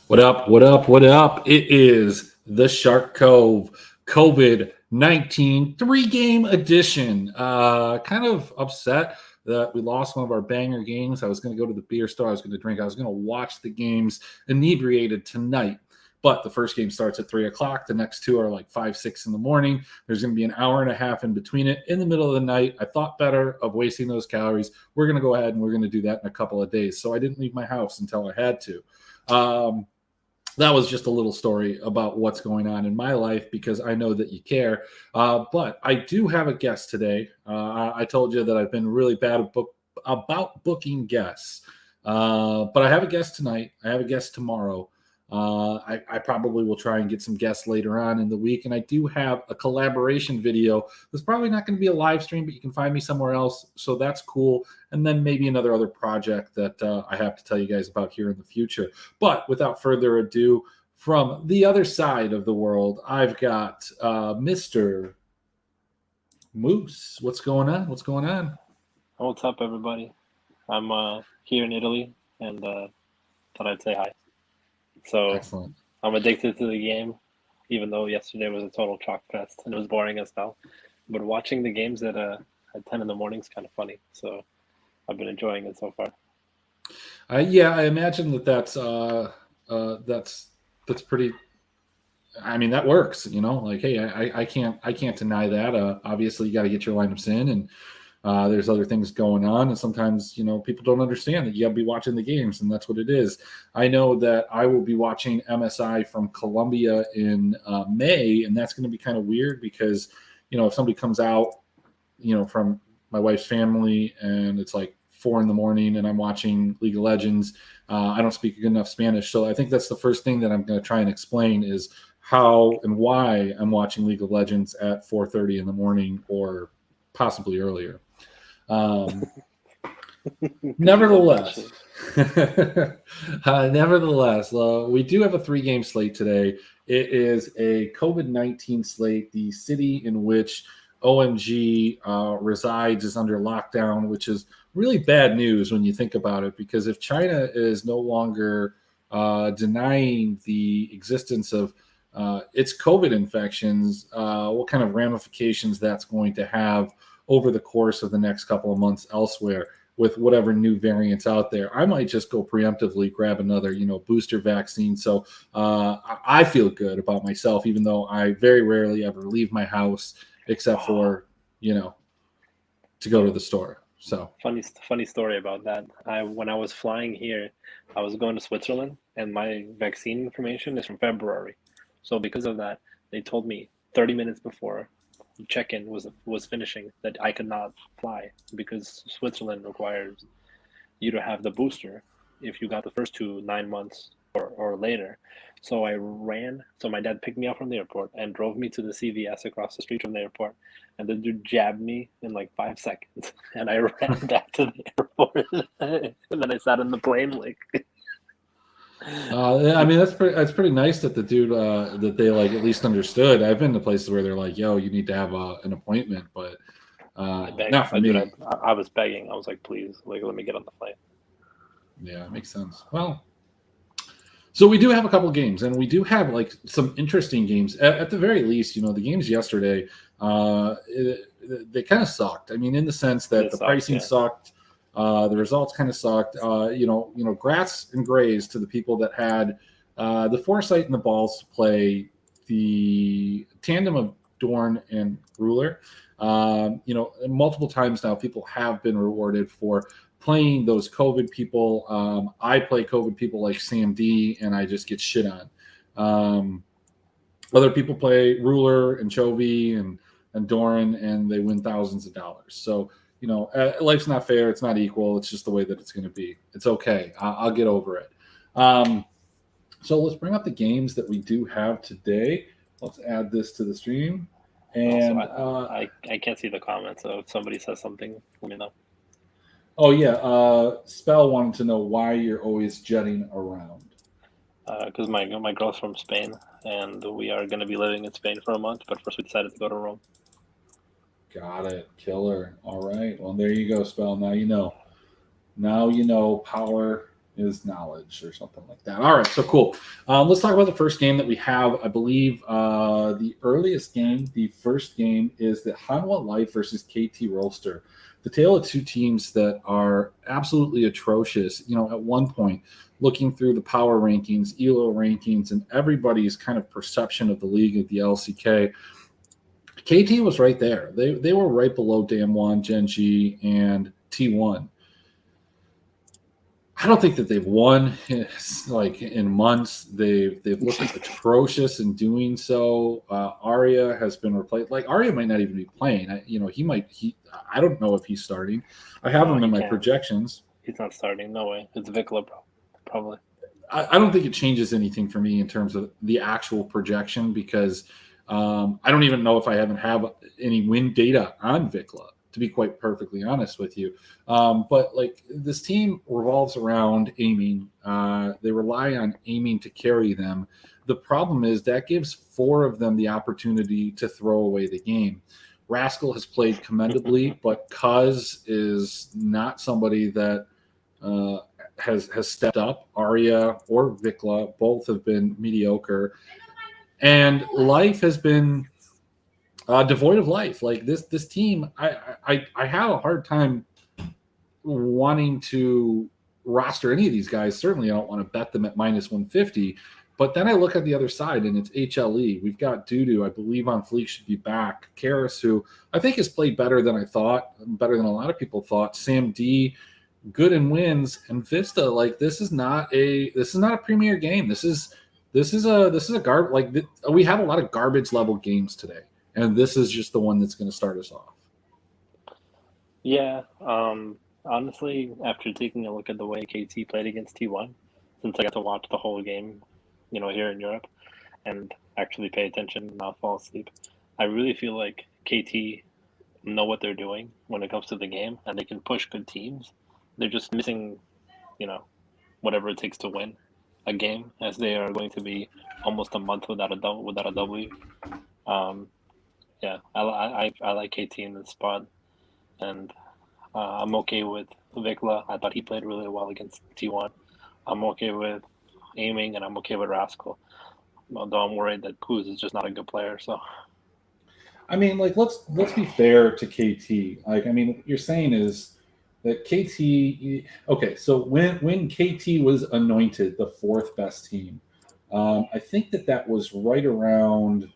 What up? What up? What up? It is the Shark Cove COVID-19 three-game edition. Kind of upset that we lost one of our banger games. I was going to go to the beer store. I was going to drink. I was going to watch the games inebriated tonight. But the first game starts at 3 o'clock. The next two are like 5, 6 in the morning. There's going to be an hour and a half in between it. In the middle of the night, I thought better of wasting those calories. We're going to go ahead and we're going to do that in a couple of days. So I didn't leave my house until I had to. That was just a little story about what's going on in my life because I know that you care. But I do have a guest today. I told you that I've been really bad about booking guests. But I have a guest tonight. I have a guest tomorrow. I probably will try and get some guests later on in the week. And I do have a collaboration video. That's probably not going to be a live stream, but you can find me somewhere else. So that's cool. And then maybe another project that I have to tell you guys about here in the future. But without further ado, from the other side of the world, I've got Mr. Moose. What's going on? What's going on? What's up, everybody? I'm here in Italy and thought I'd say hi. So Excellent. I'm addicted to the game, even though yesterday was a total chalk fest and it was boring as hell. But watching the games at 10 in the morning is kind of funny. So I've been enjoying it so far. Yeah, I imagine that's pretty. I mean, that works. You know, like, hey, I can't deny that. Obviously, you got to get your lineups in, and there's other things going on, and sometimes people don't understand that you got to be watching the games, and that's what it is. I know that I will be watching MSI from Colombia in May, and that's going to be kind of weird because if somebody comes out from my wife's family and it's like 4 in the morning and I'm watching League of Legends, I don't speak good enough Spanish, so I think that's the first thing that I'm going to try and explain is how and why I'm watching League of Legends at 4:30 in the morning or possibly earlier. Nevertheless, we do have a 3-game slate today. It is a COVID-19 slate. The city in which OMG resides is under lockdown, which is really bad news when you think about it, because if China is no longer denying the existence of its COVID infections, what kind of ramifications that's going to have over the course of the next couple of months elsewhere with whatever new variants out there. I might just go preemptively grab another, booster vaccine. So I feel good about myself, even though I very rarely ever leave my house except for, to go to the store. So funny story about that. When I was flying here, I was going to Switzerland, and my vaccine information is from February. So because of that, they told me 30 minutes before check-in was finishing that I could not fly because Switzerland requires you to have the booster if you got the first 9 months or later. So I ran. So my dad picked me up from the airport and drove me to the CVS across the street from the airport. And the dude jabbed me in like 5 seconds. And I ran back to the airport. And then I sat in the plane like... I mean, that's pretty nice that the dude that they like at least understood. I've been to places where they're like, "Yo, you need to have an appointment," but not for me. I was begging. I was like, "Please, like, let me get on the plane." Yeah, it makes sense. Well, so we do have a couple games, and we do have like some interesting games. At the very least, the games yesterday, they kind of sucked. I mean, in the sense that pricing sucked. The results kind of sucked. Grats and grays to the people that had the foresight and the balls to play the tandem of Dorn and Ruler. Multiple times now, people have been rewarded for playing those COVID people. I play COVID people like Sam D, and I just get shit on. Other people play Ruler and Chovy and Doran, and they win thousands of dollars. So, life's not fair. It's not equal. It's just the way that it's going to be. It's okay. I'll get over it. So let's bring up the games that we do have today. Let's add this to the stream. And also, I can't see the comments, so if somebody says something, let me know. Oh, yeah. Spell wanted to know why you're always jetting around. Because my girl's from Spain, and we are going to be living in Spain for a month, but first we decided to go to Rome. Got it. Killer. All right. Well, there you go, Spell. Now you know. Power is knowledge or something like that. All right, so cool. Let's talk about the first game that we have. I believe the earliest game, the first game, is the Hanwha Life versus KT Rolster. The tale of two teams that are absolutely atrocious. At one point, looking through the power rankings, ELO rankings, and everybody's kind of perception of the league of the LCK, KT was right there. They were right below Damwon, Genji, and T1. I don't think that they've won in months. They've looked atrocious in doing so. Arya has been replaced. Arya might not even be playing. I don't know if he's starting. I have him in my projections. He's not starting. No way. It's Vikla probably. I don't think it changes anything for me in terms of the actual projection because I don't even know if I have any win data on Vikla, to be quite perfectly honest with you. But this team revolves around aiming. They rely on aiming to carry them. The problem is that gives four of them the opportunity to throw away the game. Rascal has played commendably, but Cuz is not somebody that has stepped up. Arya or Vikla both have been mediocre. And Life has been devoid of life. This team, I have a hard time wanting to roster any of these guys. Certainly, I don't want to bet them at minus 150. But then I look at the other side, and it's HLE. We've got Dudu, I believe, on Fleek should be back. Karis, who I think has played better than I thought, better than a lot of people thought. Sam D, good in wins, and Vista. This is not a premier game. This is a garbage. We have a lot of garbage level games today. And this is just the one that's going to start us off. Yeah. Honestly, after taking a look at the way KT played against T1, since I got to watch the whole game, here in Europe, and actually pay attention and not fall asleep, I really feel like KT know what they're doing when it comes to the game, and they can push good teams. They're just missing, whatever it takes to win a game, as they are going to be almost a month without a W. Yeah, I like KT in this spot, and I'm okay with Vikla. I thought he played really well against T1. I'm okay with aiming, and I'm okay with Rascal. Although I'm worried that Kuz is just not a good player. So, I mean, let's be fair to KT. What you're saying is that KT. Okay, so when KT was anointed the fourth best team, I think that was right around.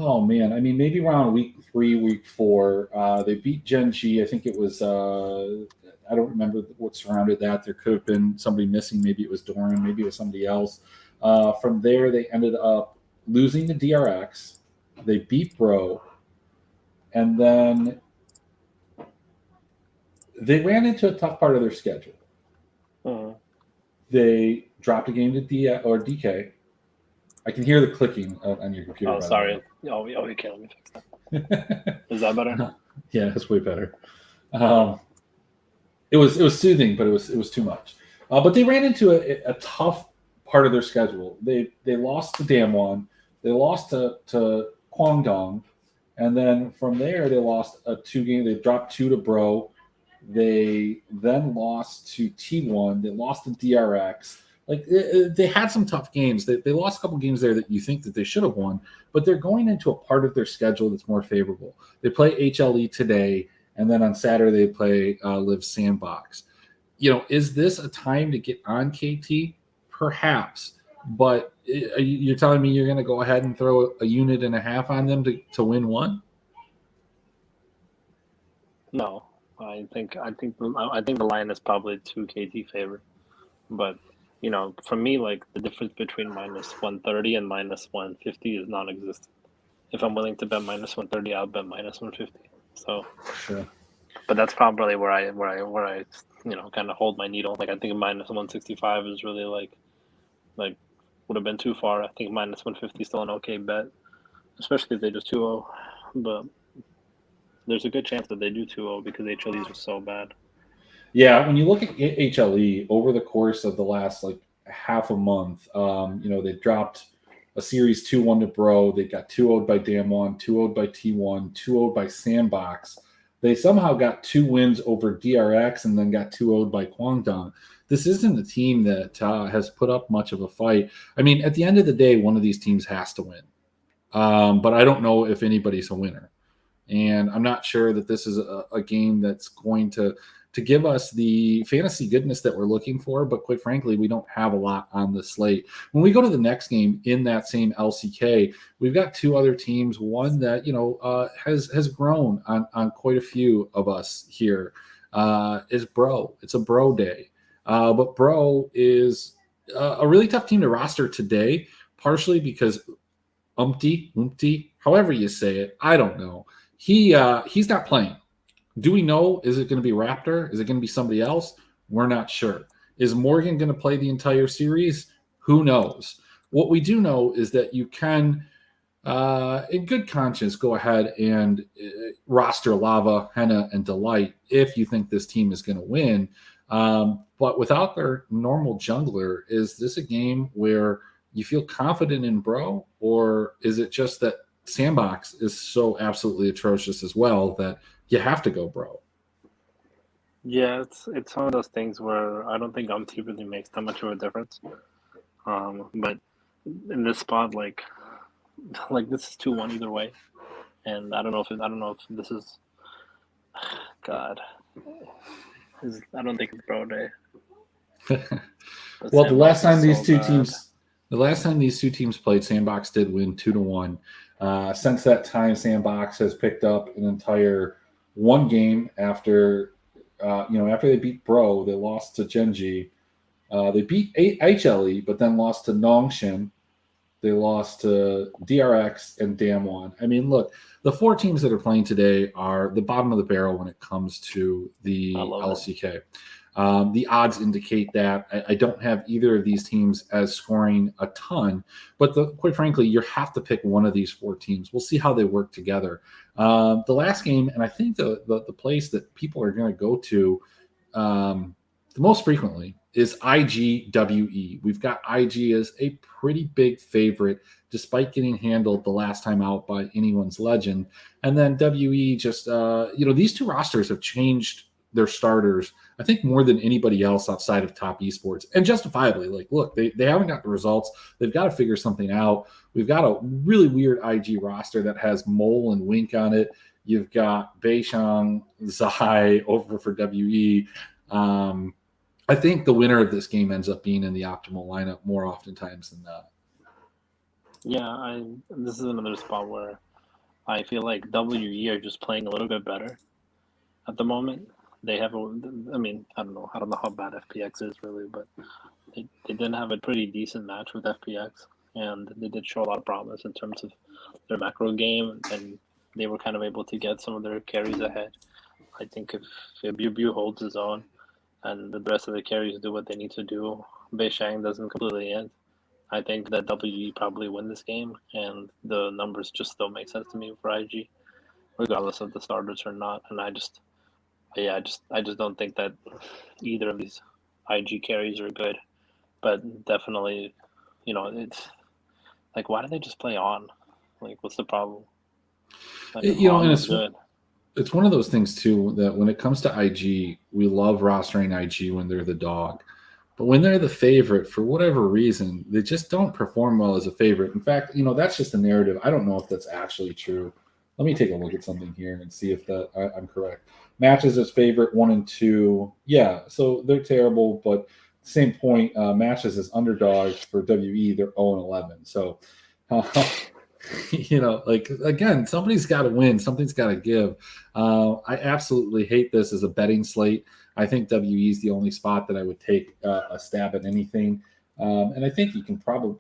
Oh man, maybe around week 3, week 4, they beat Genji. I think it was. I don't remember what surrounded that. There could have been somebody missing. Maybe it was Doran. Maybe it was somebody else. From there, they ended up losing to DRX. They beat Bro, and then they ran into a tough part of their schedule. They dropped a game to DK. I can hear the clicking on your computer. Oh, sorry. Oh, you can't let me fix that. Is that better? Yeah, that's way better. It was soothing, but it was too much. But they ran into a tough part of their schedule. They lost to Damwon. They lost to Kwangdong. And then from there, they lost a 2-game. They dropped 2 to Bro. They then lost to T1. They lost to DRX. They had some tough games. They lost a couple games there that you think that they should have won, but they're going into a part of their schedule that's more favorable. They play HLE today, and then on Saturday they play Live Sandbox. Is this a time to get on KT? Perhaps, but you're telling me you're going to go ahead and throw a unit and a half on them to win one? No, I think the line is probably 2 KT favor, but. For me, the difference between minus 130 and minus 150 is non-existent. If I'm willing to bet minus 130, I'll bet minus 150. So, sure. But that's probably where I kind of hold my needle. I think minus 165 is really would have been too far. I think minus 150 is still an okay bet, especially if they just 2-0. But there's a good chance that they do 2-0 because HLEs are so bad. Yeah, when you look at HLE over the course of the last half a month, they dropped a series 2-1 to Bro. They got 2-0'd by Damwon, 2-0'd by T1, 2-0'd by Sandbox. They somehow got 2 wins over DRX and then got 2-0'd by Guangdong. This isn't a team that has put up much of a fight. I mean, at the end of the day, one of these teams has to win. But I don't know if anybody's a winner. And I'm not sure that this is a game that's going to give us the fantasy goodness that we're looking for. But quite frankly, we don't have a lot on the slate. When we go to the next game in that same LCK, we've got 2 other teams. One that has grown on quite a few of us here is Bro. It's a Bro day, but Bro is a really tough team to roster today, partially because Umpty, however you say it, I don't know. He's not playing. Do we know? Is it going to be Raptor? Is it going to be somebody else? We're not sure. Is Morgan going to play the entire series? Who knows? What we do know is that you can, in good conscience, go ahead and roster Lava, Henna, and Delight if you think this team is going to win. But without their normal jungler, is this a game where you feel confident in Bro, or is it just that Sandbox is so absolutely atrocious as well that you have to go Bro? Yeah, it's one of those things where I don't think Umti really makes that much of a difference. But in this spot, like this is 2-1 either way, and I don't know if this is God. I don't think it's Bro day. Well, the last time these two teams played, Sandbox did win 2-1. Since that time, Sandbox has picked up an entire 1 game after they beat Bro. They lost to Genji. They beat HLE, but then lost to Nongshin. They lost to DRX and Damwon. I mean, look, the 4 teams that are playing today are the bottom of the barrel when it comes to the LCK. The odds indicate that. I don't have either of these teams as scoring a ton, but quite frankly, you have to pick one of these 4 teams. We'll see how they work together. The last game, and I think the place that people are going to go to the most frequently is IGWE. We've got IG as a pretty big favorite, despite getting handled the last time out by anyone's legend. And then WE just, these 2 rosters have changed their starters, I think, more than anybody else outside of top esports, and justifiably. Like, look, they haven't got the results. They've got to figure something out. We've got a really weird IG roster that has Mole and Wink on it. You've got Beishang, Zai over for WE. I think the winner of this game ends up being in the optimal lineup more oftentimes than not. Yeah, this is another spot where I feel like WE are just playing a little bit better at the moment. They have I don't know how bad FPX is really, but they did have a pretty decent match with FPX, and they did show a lot of promise in terms of their macro game, and they were kind of able to get some of their carries ahead. I think if Bu holds his own and the rest of the carries do what they need to do, Beishang doesn't completely end, I think that WE probably win this game, and the numbers just still make sense to me for IG, regardless of the starters or not. And I just don't think that either of these IG carries are good. But definitely, it's like, why do they just play on? Like, what's the problem? Like, and it's one of those things too that when it comes to IG, we love rostering IG when they're the dog. But when they're the favorite, for whatever reason, they just don't perform well as a favorite. In fact, that's just a narrative. I don't know if that's actually true. Let me take a look at something here and see if I'm correct. Matches as favorite 1 and 2. Yeah, so they're terrible, but same point. Matches as underdogs for WE, they're 0-11. So, again, somebody's got to win. Something's got to give. I absolutely hate this as a betting slate. I think WE is the only spot that I would take a stab at anything. And I think you can probably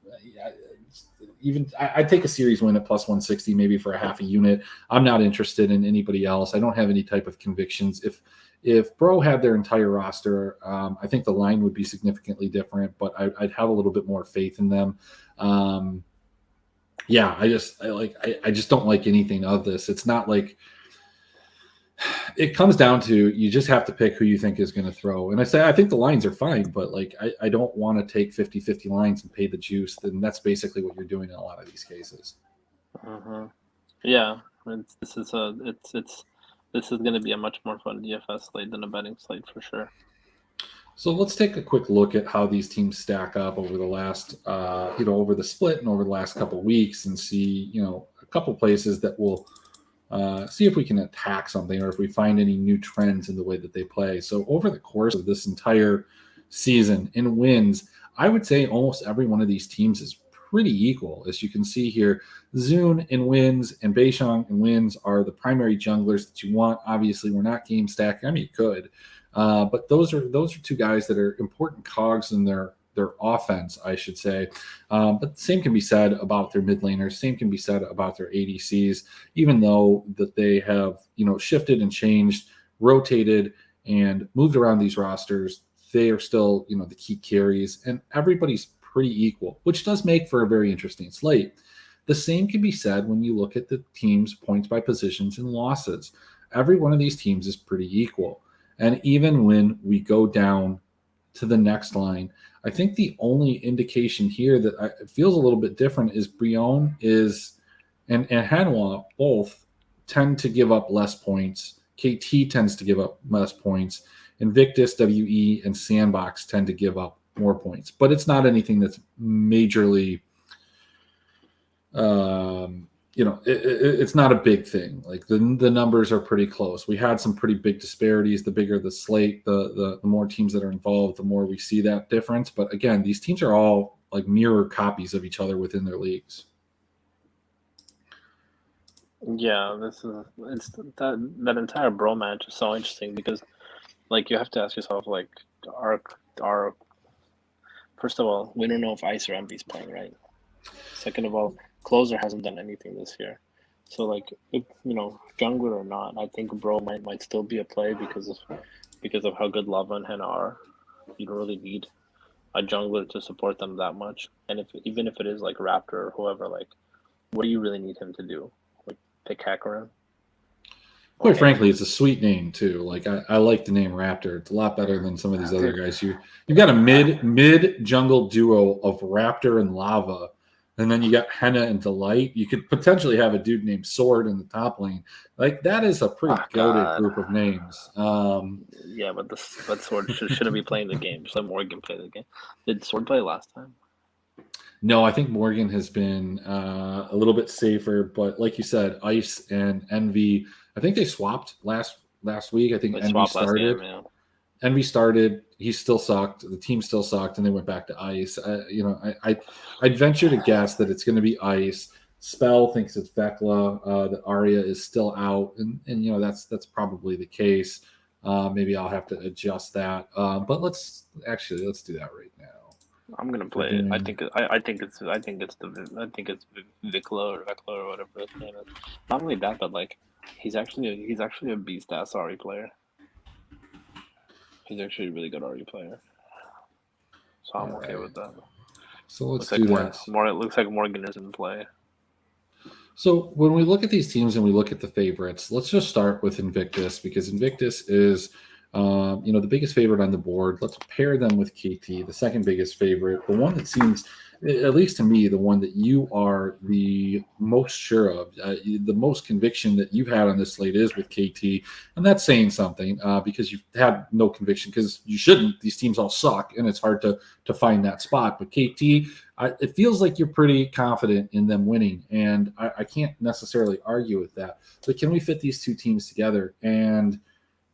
I'd take a series win at plus 160, maybe for a half a unit. I'm not interested in anybody else. I don't have any type of convictions. If Bro had their entire roster, I think the line would be significantly different, but I'd have a little bit more faith in them. I just don't like anything of this. It's not like it comes down to you just have to pick who you think is going to throw. And I think the lines are fine, but I don't want to take 50-50 lines and pay the juice. Then that's basically what you're doing in a lot of these cases. Yeah, it's This is going to be a much more fun DFS slate than a betting slate for sure. So let's take a quick look at how these teams stack up over the last, over the split and over the last couple of weeks, and see, a couple places that will see if we can attack something or if we find any new trends in the way that they play. So over the course of this entire season in wins, I would say almost every one of these teams is pretty equal. As you can see here, Zune in wins and Beishang in wins are the primary junglers that you want. Obviously, we're not game stacking. I mean, you could. But those are two guys that are important cogs in their offense, I should say. But the same can be said about their mid laners. Same can be said about their ADCs, even though that they have shifted and changed, rotated, and moved around these rosters. They are still the key carries, and everybody's pretty equal, which does make for a very interesting slate. The same can be said when you look at the teams' points by positions and losses. Every one of these teams is pretty equal. And even when we go down to the next line, I think the only indication here that it feels a little bit different is Brion and Hanwha both tend to give up less points. KT tends to give up less points. Invictus, WE, and Sandbox tend to give up more points. But it's not anything that's majorly it's not a big thing. Like the numbers are pretty close. We had some pretty big disparities. The bigger the slate, the more teams that are involved, the more we see that difference. But again, these teams are all like mirror copies of each other within their leagues. Yeah, it's that entire bro match is so interesting because like you have to ask yourself like our first of all, we don't know if Ice or Envy's playing, right? Second of all, Closer hasn't done anything this year. So like if, jungler or not, I think bro might still be a play because of how good Lava and Henna are. You don't really need a jungler to support them that much. And even if it is like Raptor or whoever, like what do you really need him to do? Like pick Hackeren? Quite frankly, it's a sweet name too. Like I like the name Raptor. It's a lot better than some of these other guys. You've got a mid jungle duo of Raptor and Lava, and then you got Henna and Delight. You could potentially have a dude named Sword in the top lane. Like that is a pretty goated group of names. Yeah, but Sword shouldn't be playing the game. Just let Morgan play the game. Did Sword play last time? No, I think Morgan has been a little bit safer, but like you said, Ice and Envy, I think they swapped last week. I think Envy started. Envy started. He still sucked. The team still sucked, and they went back to Ice. I'd venture to guess that it's going to be Ice. Spell thinks it's Vekla. That Arya is still out, and that's probably the case. Maybe I'll have to adjust that. But let's do that right now. I'm gonna play it. I think it's Vikla or whatever his name is. Not only that, but like he's actually a beast ass Ari player. He's actually a really good Ari player. So I'm okay with that. So let's do that. It looks like Morgan is in play. So when we look at these teams and we look at the favorites, let's just start with Invictus because Invictus is the biggest favorite on the board. Let's pair them with KT, the second biggest favorite, the one that seems, at least to me, the one that you are the most sure of, the most conviction that you've had on this slate is with KT, and that's saying something because you've had no conviction because you shouldn't. These teams all suck, and it's hard to find that spot. But KT, it feels like you're pretty confident in them winning, and I can't necessarily argue with that. But can we fit these two teams together? And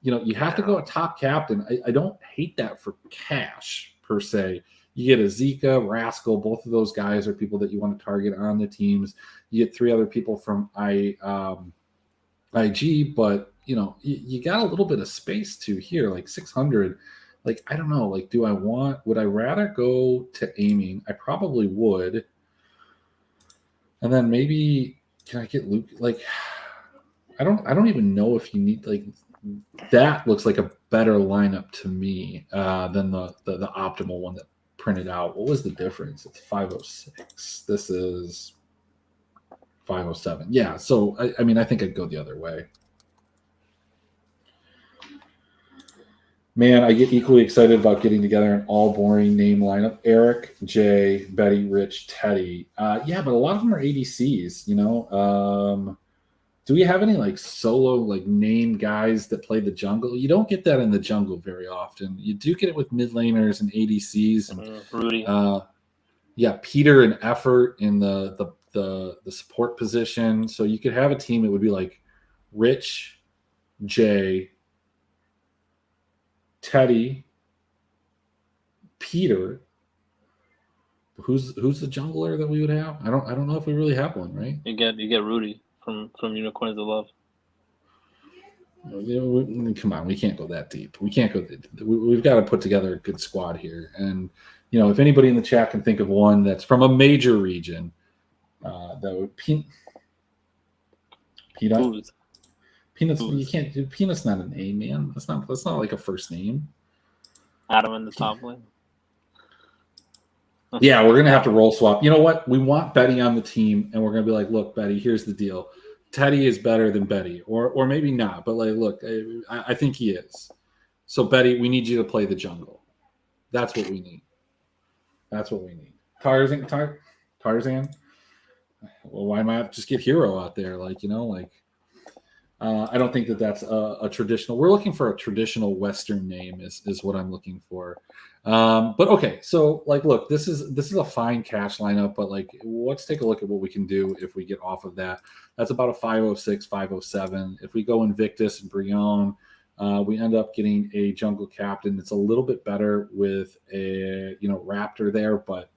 you have to go a top captain. I don't hate that for cash per se. You get a Zika, Rascal. Both of those guys are people that you want to target on the teams. You get three other people from IG, but you got a little bit of space too here, like 600. Like I don't know. Like, would I rather go to aiming? I probably would. And then maybe can I get Luke? Like I don't even know if you need like. That looks like a better lineup to me than the optimal one that printed out. What was the difference? It's 506. This is 507. Yeah, so I think I'd go the other way. Man, I get equally excited about getting together an all boring name lineup. Eric, Jay, Betty, Rich, Teddy. Yeah, but a lot of them are ADCs, Do we have any like solo like name guys that play the jungle? You don't get that in the jungle very often. You do get it with mid laners and ADCs and Rudy. yeah, Peter and Effort in the support position. So you could have a team that would be like Rich, Jay, Teddy, Peter. Who's the jungler that we would have? I don't know if we really have one, right? You get Rudy from Unicorns of Love. Come on, we can't go that deep. We can't go. We've got to put together a good squad here. And if anybody in the chat can think of one that's from a major region, that would Peanut. Who's? Peanuts. You can't do Peanut's not a name, man. That's not like a first name. Adam in the top lane. Yeah, we're gonna have to role swap. You know what? We want Betty on the team, and we're gonna be like, look, Betty, here's the deal. Teddy is better than Betty, or maybe not, but like, look, I think he is. So Betty, we need you to play the jungle. That's what we need. That's what we need. Tarzan. Well, why not just get Hero out there? I don't think that's a traditional. We're looking for a traditional Western name is what I'm looking for. But okay, so look, this is a fine cash lineup, but let's take a look at what we can do if we get off of that. That's about a 506, 507. If we go Invictus and Brion, we end up getting a jungle captain. It's a little bit better with a Raptor there, but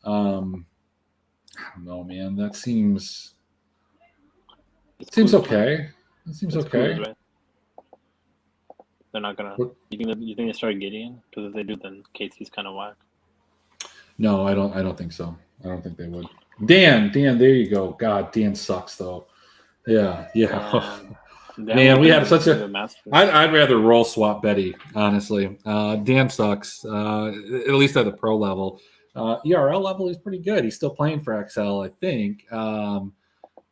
I don't know, man. That seems okay. It seems okay. Cool, right? They're not gonna. You think they start Gideon? Because if they do, then KT's kind of whack. No, I don't think so. I don't think they would. Dan, there you go. God, Dan sucks though. Yeah. Man, we had such a. I'd rather roll swap Betty, honestly. Dan sucks. At least at the pro level. ERL level, he's pretty good. He's still playing for XL, I think.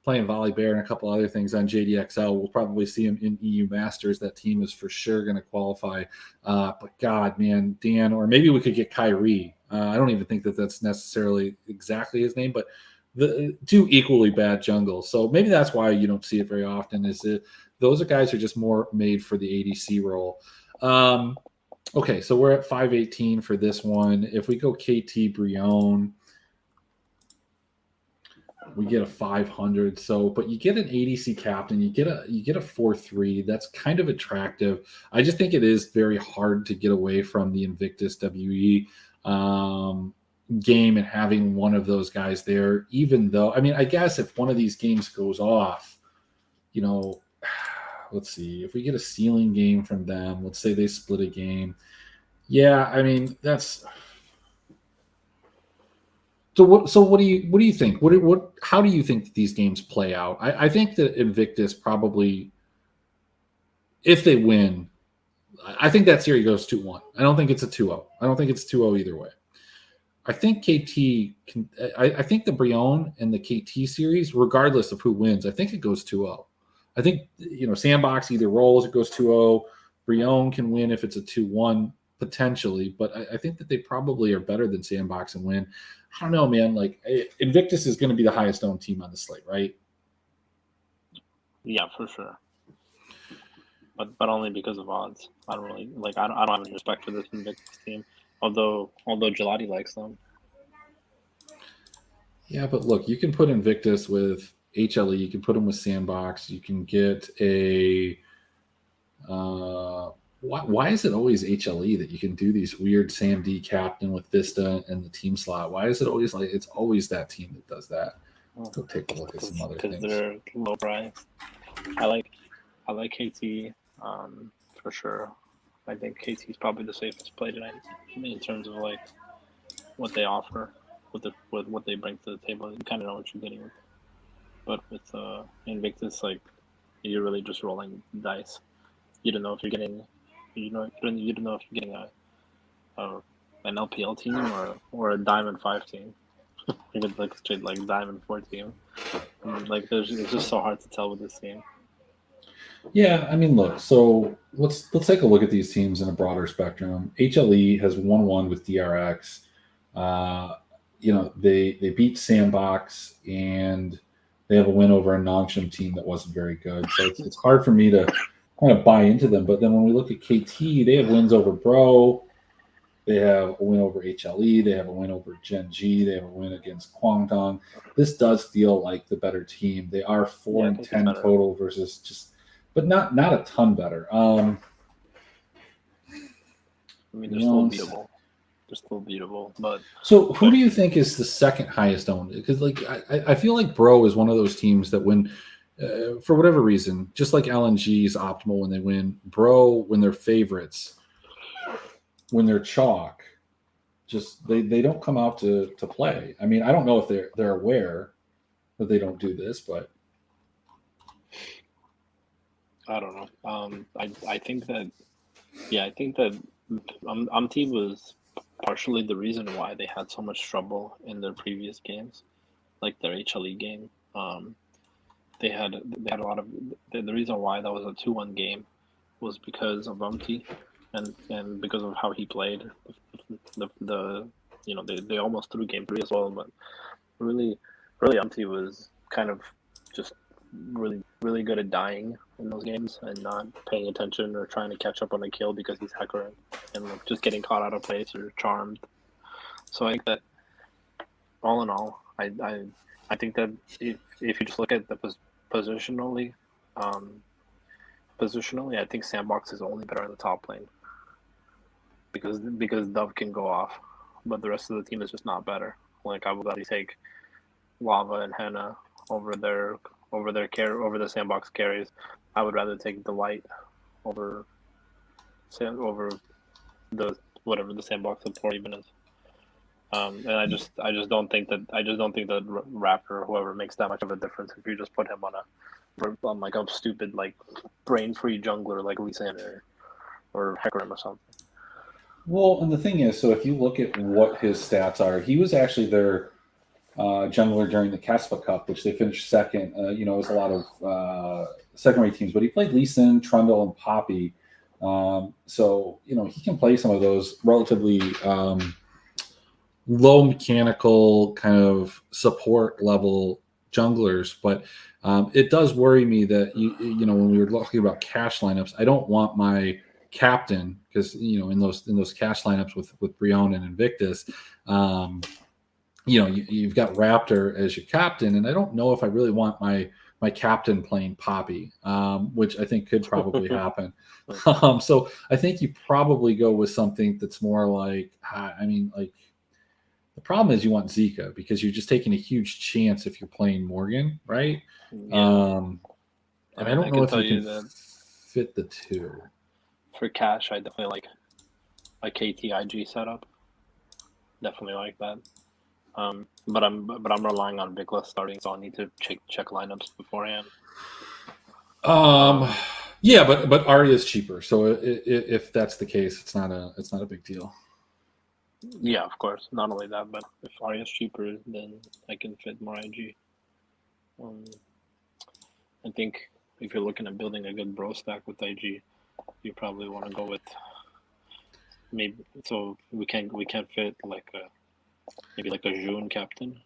Playing Volley Bear and a couple other things on JDXL. We'll probably see him in EU Masters. That team is for sure going to qualify. But God, man, Dan, or maybe we could get Kyrie. I don't even think that's necessarily exactly his name, but the two equally bad jungles. So maybe that's why you don't see it very often. Is that those are guys who are just more made for the ADC role. Okay, so we're at 518 for this one. If we go KT Brion, we get a 500. So, but you get an ADC captain, you get a 4-3. That's kind of attractive. I just think it is very hard to get away from the Invictus WE game and having one of those guys there. Even though, I guess if one of these games goes off, let's see, if we get a ceiling game from them, let's say they split a game. Yeah, that's. So what do you think? How do you think that these games play out? I think that Invictus probably, if they win, I think that series goes 2-1. I don't think it's a 2-0. I don't think it's 2-0 either way. I think KT can. I think the Brion and the KT series, regardless of who wins, I think it goes 2-0. I think Sandbox either rolls, it goes 2-0. Brion can win if it's a 2-1 potentially, but I think that they probably are better than Sandbox and win. I don't know, man. Invictus is going to be the highest owned team on the slate, right? Yeah, for sure. But only because of odds. I don't really I don't have any respect for this Invictus team. Although Gelati likes them. Yeah, but look, you can put Invictus with HLE. You can put them with Sandbox. You can get a. Why is it always HLE that you can do these weird Sam D captain with Vista and the team slot? Why is it always it's always that team that does that? Let's go take a look at some other things. Because they're low price. I like KT for sure. I think KT is probably the safest play tonight in terms of what they offer, with what they bring to the table. You kind of know what you're getting with. But with Invictus, you're really just rolling dice. You don't know if you're getting. You don't know if you're getting an LPL team or a Diamond 5 team. You could straight Diamond 4 team. It's just so hard to tell with this team. Yeah, look. So let's take a look at these teams in a broader spectrum. HLE has 1-1 with DRX. They beat Sandbox and They have a win over a Nongshim team that wasn't very good. So it's hard for me to kind of buy into them. But then when we look at KT, they have wins over Bro. They have a win over HLE. They have a win over Gen G. They have a win against Kwangdong. This does feel like the better team. They are 4-10 total versus just, but not a ton better. I mean, they're still beatable. They're still beatable. But so, who do you think is the second highest owned? Because like I feel like Bro is one of those teams that when, for whatever reason, just like LNG is optimal when they win, Bro when they're favorites. When they're chalk, just they don't come out to play. I mean, I don't know if they're aware that they don't do this, but I don't know. I think that Umti was partially the reason why they had so much trouble in their previous games, like their HLE game. They had a lot of the reason why that was a 2-1 game was because of Umti. And because of how he played, they almost threw game 3 as well. But really, Umti was kind of just really, really good at dying in those games and not paying attention or trying to catch up on a kill because he's hacker and like, just getting caught out of place or charmed. So I think that all in all, I think that if you just look at the positionally, I think Sandbox is only better in the top lane. Because Dove can go off, but the rest of the team is just not better. Like I would rather take Lava and Henna over the Sandbox carries. I would rather take Delight over the whatever the Sandbox support even is. And I just don't think that Raptor or whoever makes that much of a difference if you just put him on like a stupid like brain free jungler like Lee Sin or Hecarim or something. Well, and the thing is, so if you look at what his stats are, he was actually their jungler during the Caspa Cup, which they finished second. It was a lot of second-rate teams, but he played Lee Sin, Trundle, and Poppy. So he can play some of those relatively low mechanical kind of support level junglers, but it does worry me that when we were talking about cash lineups, I don't want my captain because in those cash lineups with Brion and Invictus, you've got Raptor as your captain, and I don't know if I really want my captain playing Poppy, which I think could probably happen. So I think you probably go with something that's more like, the problem is you want Zika because you're just taking a huge chance if you're playing Morgan, right? Yeah. And I don't know if you can fit the two. For cash, I definitely like a KTIG setup. Definitely like that. But I'm relying on Vikla starting, so I'll need to check lineups beforehand. Yeah, but Arya is cheaper, so if that's the case, it's not a big deal. Yeah, of course. Not only that, but if Arya is cheaper, then I can fit more IG. I think if you're looking at building a good bro stack with IG, you probably want to go with maybe. So we can't fit like maybe like a June captain.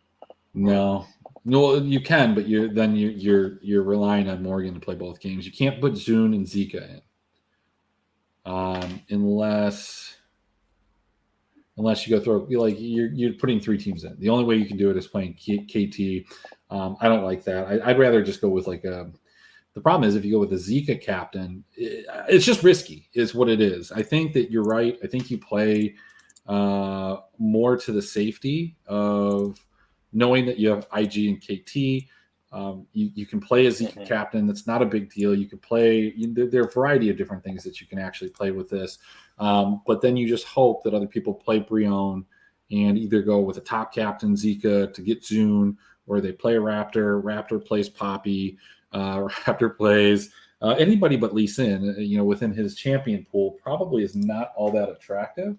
No, you can, but you're relying on Morgan to play both games. You can't put Zune and Zika in, unless you go through you're putting 3 teams in. The only way you can do it is playing KT. I don't like that. I'd rather just go with the problem is if you go with a Zika captain, it's just risky, is what it is. I think that you're right. I think you play more to the safety of knowing that you have IG and KT. You can play a Zika captain. That's not a big deal. You can play. There are a variety of different things that you can actually play with this. But then you just hope that other people play Brion and either go with a top captain Zika to get Zune, or they play a Raptor. Raptor plays Poppy. Raptor plays anybody but Lee Sin. Within his champion pool, probably is not all that attractive.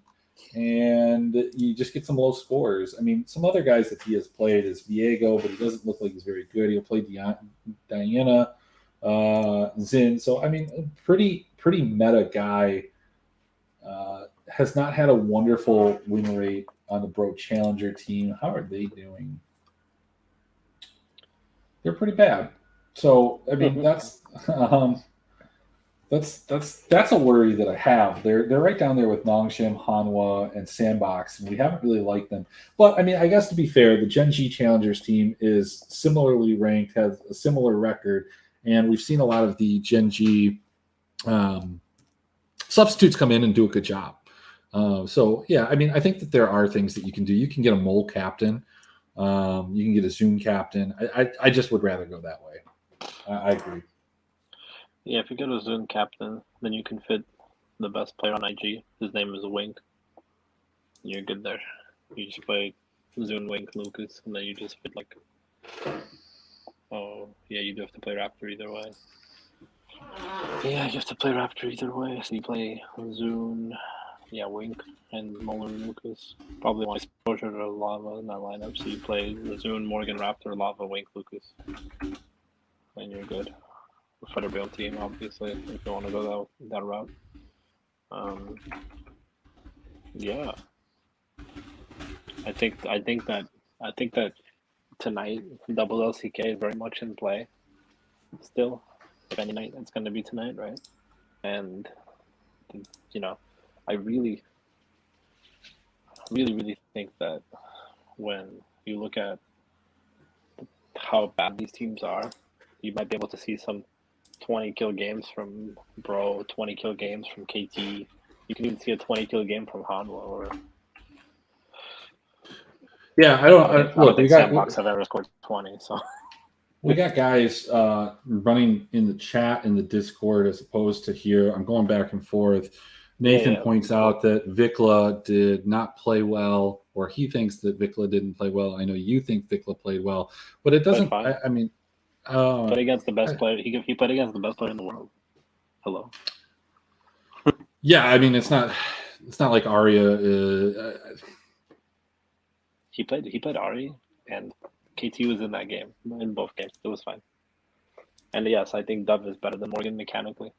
And you just get some low scores. I mean, some other guys that he has played is Viego, but he doesn't look like he's very good. He'll play Diana, Zin. So, I mean, pretty meta guy. Has not had a wonderful win rate on the Bro Challenger team. How are they doing? they're pretty bad. So I mean, um, that's a worry that I have. They're right down there with Nongshim, Hanwha, and Sandbox, and we haven't really liked them. But I mean, I guess to be fair, the Gen G Challengers team is similarly ranked, has a similar record, and we've seen a lot of the Gen G um, substitutes come in and do a good job. So yeah, I mean, I think that there are things that you can do. You can get a mole captain. You can get a Zoom captain. I just would rather go that way. I agree. Yeah, if you get a Zoom captain, then you can fit the best player on IG. His name is Wink. You're good there. You just play Zoom, Wink, Lucas, and then you just fit like. Oh yeah, you do have to play Raptor either way. Yeah, you have to play Raptor either way. So you play Zoom, yeah, Wink, and Muller Lucas. Probably want exposure to Lava in that lineup, so you play Zoom, Morgan, Raptor, Lava, Wink, Lucas, and you're good. Fighter build team, obviously, if you want to go that route. Um, yeah, I think that tonight double LCK is very much in play. Still, if any night, it's going to be tonight, right? And you know, I really, really, really think that when you look at how bad these teams are, you might be able to see some 20 kill games from Bro, 20 kill games from KT. You can even see a 20 kill game from Hanwha. Or Yeah, I don't think Sandbox have ever scored 20. So we got guys running in the chat in the Discord as opposed to here. I'm going back and forth. Nathan points out that Vikla did not play well, or he thinks that Vikla didn't play well. I know you think Vikla played well, but it doesn't. I mean, played against the best player. He played against the best player in the world. Hello. Yeah, I mean, it's not like Arya. He played Ari, and KT was in that game, in both games. It was fine. And yes, I think Dove is better than Morgan mechanically.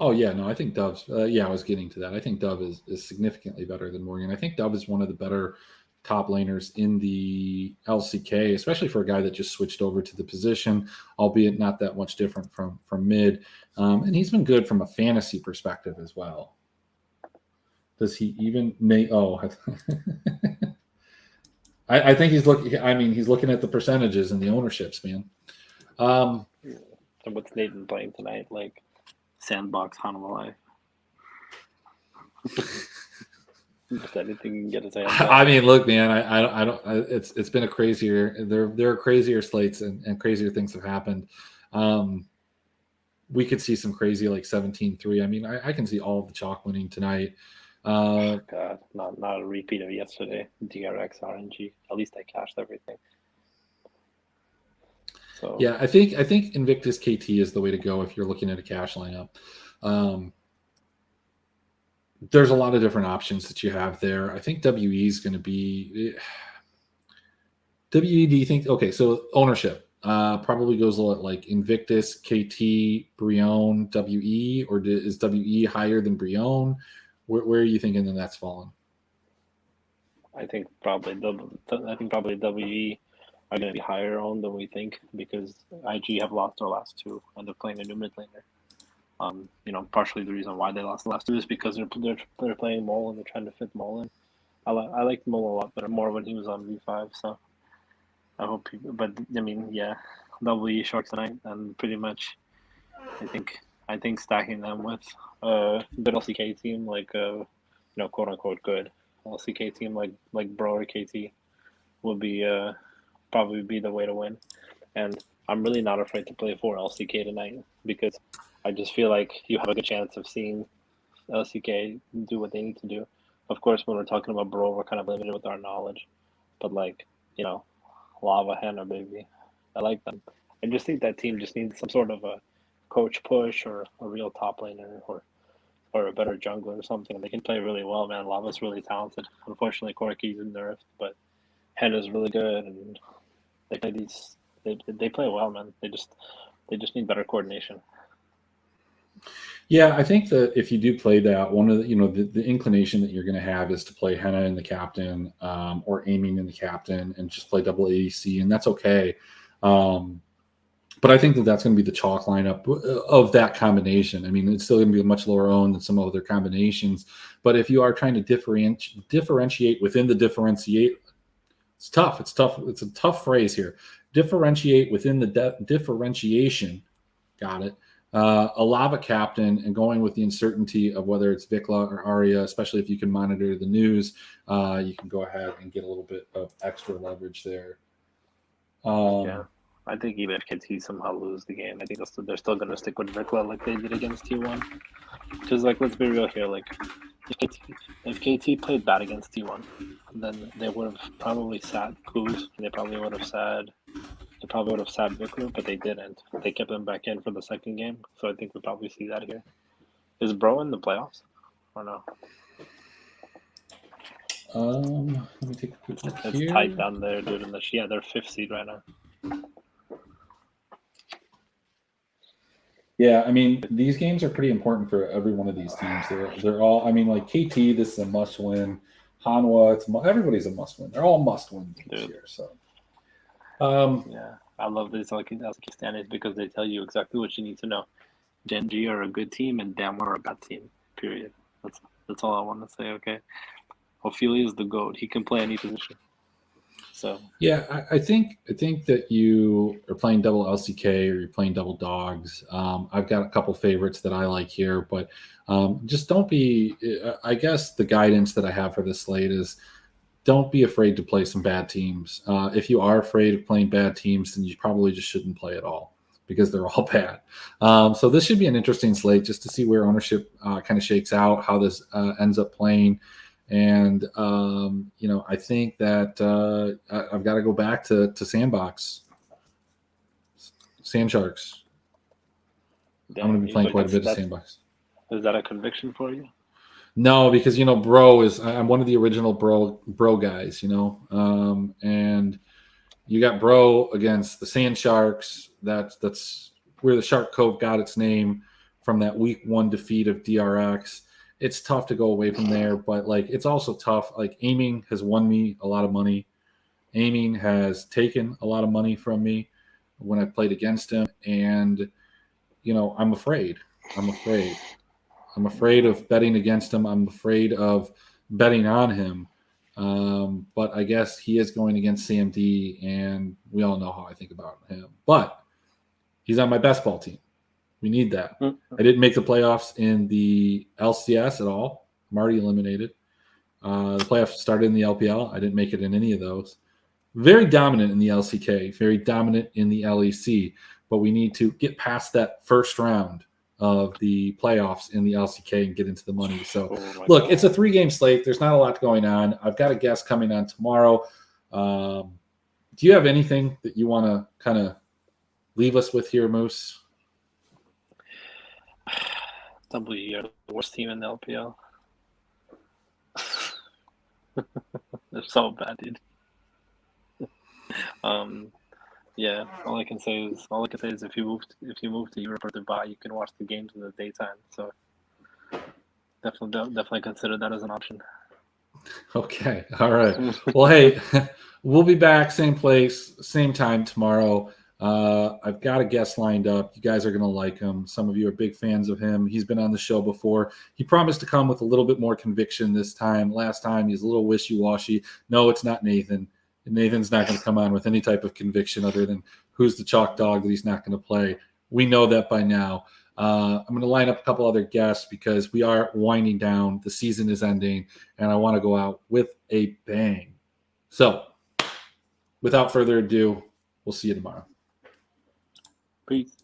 Oh yeah, no, I think Dove's. Yeah, I was getting to that. I think Dove is significantly better than Morgan. I think Dove is one of the better top laners in the LCK, especially for a guy that just switched over to the position, albeit not that much different from mid. And he's been good from a fantasy perspective as well. Does he even make? Oh, I think he's looking. I mean, he's looking at the percentages and the ownerships, man. So what's Nathan playing tonight? Like Sandbox, Hanwha. Just anything you can get his hands on. I mean, look, man. I don't. It's been a crazier. There are crazier slates and crazier things have happened. We could see some crazy like 17-3. I mean, I can see all of the chalk winning tonight. God, not a repeat of yesterday. DRX RNG. At least I cashed everything. So yeah, I think Invictus KT is the way to go if you're looking at a cash lineup. There's a lot of different options that you have there. I think WE is going to be WE. Do you think? Okay, so ownership probably goes a lot like Invictus, KT, Brion, WE, or is WE higher than Brion? Where are you thinking that that's fallen? I think probably WE are going to be higher owned than we think because IG have lost their last two and they're playing a new mid laner. Partially the reason why they lost the last two is because they're playing Mole and they're trying to fit Mole in. I liked Mole a lot better, more when he was on V5. So I hope, WE Sharks tonight and pretty much, I think stacking them with a good LCK team like quote unquote good LCK team like Bro or KT would be probably be the way to win. And I'm really not afraid to play for LCK tonight because I just feel like you have a good chance of seeing LCK do what they need to do. Of course, when we're talking about Bro, we're kind of limited with our knowledge. But Lava, Hannah, baby. I like them. I just think that team just needs some sort of a coach push or a real top laner or a better jungler or something. They can play really well, man. Lava's really talented. Unfortunately, Corki's nerfed, but Hannah's really good, and they play they play well, man. They just need better coordination. Yeah, I think that if you do play that, one of the inclination that you're going to have is to play Henna in the captain or aiming in the captain and just play double ADC, and that's okay. But I think that that's going to be the chalk lineup of that combination. I mean, it's still going to be a much lower owned than some other combinations. But if you are trying to differentiate within the differentiate, it's tough. It's tough. It's a tough phrase here. Differentiate within the differentiation. Got it. A lava captain and going with the uncertainty of whether it's Vikla or Arya, especially if you can monitor the news, you can go ahead and get a little bit of extra leverage there. Yeah. I think even if KT somehow lose the game, I think they're still going to stick with Vikla like they did against T1. Because, like, let's be real here. Like, if KT played bad against T1, then they would have probably sat Cove, and they probably would have sat Vikla, but they didn't. They kept them back in for the second game, so I think we'll probably see that here. Is Bro in the playoffs or no? Let me take a quick look here. It's tight down there, dude. They're 5th seed right now. Yeah, I mean, these games are pretty important for every one of these teams. They're all, I mean, like KT, this is a must-win. Hanwha, everybody's a must-win. They're all must-win games here. So, yeah, I love these LCK standings because they tell you exactly what you need to know. Gen.G are a good team and Damwon are a bad team. Period. That's all I want to say. Okay, Ophelia is the GOAT. He can play any position. So yeah, I think that you are playing double LCK or you're playing double dogs. I've got a couple favorites that I like here, but just don't be. I guess the guidance that I have for this slate is don't be afraid to play some bad teams. If you are afraid of playing bad teams, then you probably just shouldn't play at all because they're all bad. So this should be an interesting slate just to see where ownership kind of shakes out, how this ends up playing. And, I think that I've got to go back to Sandbox. Sand Sharks. damn, I'm going to be playing quite a bit of Sandbox. Is that a conviction for you? No, because, I'm one of the original bro guys, and you got Bro against the Sand Sharks. That's where the Shark Cove got its name from that week 1 defeat of DRX. It's tough to go away from there, but it's also tough. Like Aiming has won me a lot of money. Aiming has taken a lot of money from me when I played against him. And, I'm afraid. I'm afraid of betting against him. I'm afraid of betting on him. But I guess he is going against CMD, and we all know how I think about him. But he's on my best ball team. We need that. I didn't make the playoffs in the LCS at all. I'm already eliminated. The playoffs started in the LPL. I didn't make it in any of those. Very dominant in the LCK, very dominant in the LEC, but we need to get past that first round of the playoffs in the LCK and get into the money. So, look, it's a 3-game slate. There's not a lot going on. I've got a guest coming on tomorrow. Do you have anything that you want to kind of leave us with here, Moose? W are the worst team in the LPL. They're so bad, dude. Yeah. All I can say is if you move to Europe or Dubai, you can watch the games in the daytime. So definitely consider that as an option. Okay. All right. Well, hey, we'll be back, same place, same time tomorrow. I've got a guest lined up. You guys are going to like him. Some of you are big fans of him. He's been on the show before. He promised to come with a little bit more conviction this time. Last time, he's a little wishy-washy. No, it's not Nathan. Nathan's not going to come on with any type of conviction other than who's the chalk dog that he's not going to play. We know that by now. I'm going to line up a couple other guests because we are winding down. The season is ending, and I want to go out with a bang. So, without further ado, we'll see you tomorrow. Peace.